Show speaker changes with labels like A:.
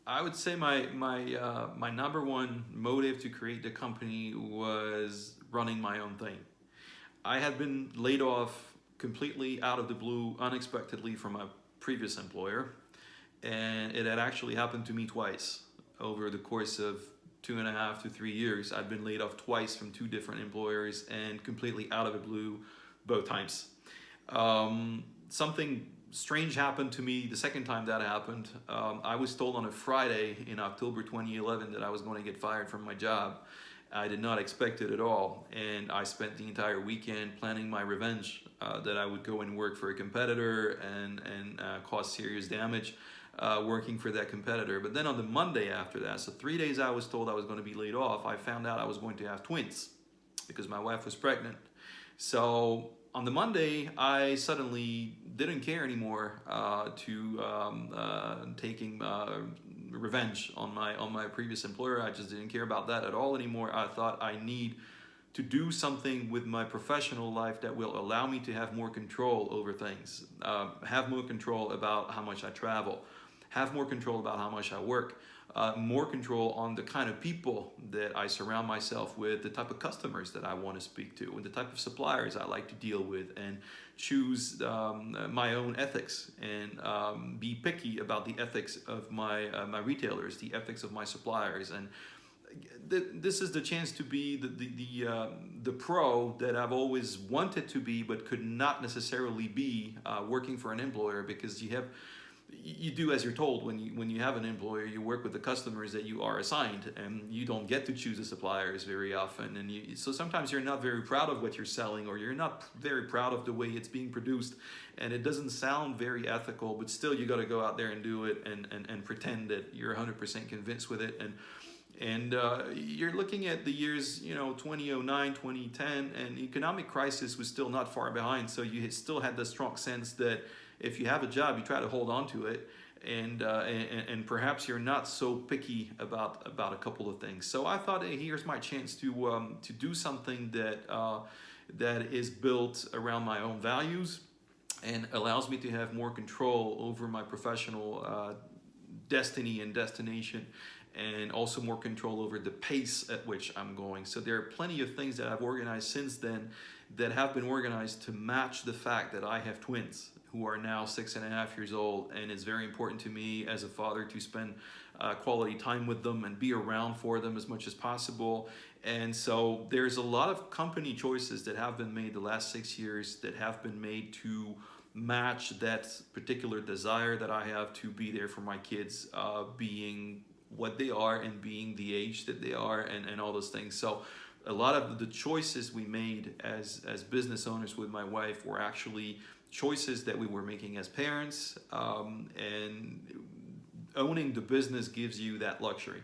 A: I would say my number one motive to create the company was running my own thing. I had been laid off completely out of the blue, unexpectedly from my previous employer, and it had actually happened to me twice over the course of 2.5 to 3 years. I'd been laid off twice from two different employers and completely out of the blue both times. Something strange happened to me the second time that happened. I was told on a Friday in October 2011 that I was going to get fired from my job. I did not expect it at all, and I spent the entire weekend planning my revenge, that I would go and work for a competitor and cause serious damage working for that competitor. But then on the Monday after that, so 3 days I was told I was going to be laid off, I found out I was going to have twins because my wife was pregnant. So on the Monday, I suddenly didn't care anymore taking revenge on my previous employer. I just didn't care about that at all anymore. I thought I need to do something with my professional life that will allow me to have more control over things, have more control about how much I travel, have more control about how much I work, more control on the kind of people that I surround myself with, the type of customers that I want to speak to, and the type of suppliers I like to deal with, and choose my own ethics, and be picky about the ethics of my retailers, the ethics of my suppliers. And this is the chance to be the pro that I've always wanted to be, but could not necessarily be working for an employer, because you do as you're told. When you have an employer, you work with the customers that you are assigned, and you don't get to choose the suppliers very often. And so sometimes you're not very proud of what you're selling, or you're not very proud of the way it's being produced, and it doesn't sound very ethical, but still you got to go out there and do it, and pretend that you're 100% convinced with it. And you're looking at the years, 2009, 2010, and the economic crisis was still not far behind. So you still had the strong sense that if you have a job, you try to hold on to it, and perhaps you're not so picky about a couple of things. So I thought, hey, here's my chance to do something that is built around my own values and allows me to have more control over my professional destiny and destination, and also more control over the pace at which I'm going. So there are plenty of things that I've organized since then that have been organized to match the fact that I have twins who are now 6.5 years old, and it's very important to me as a father to spend quality time with them and be around for them as much as possible. And so there's a lot of company choices that have been made the last 6 years that have been made to match that particular desire that I have to be there for my kids, being what they are and being the age that they are, and all those things. So a lot of the choices we made as business owners with my wife were actually choices that we were making as parents, and owning the business gives you that luxury.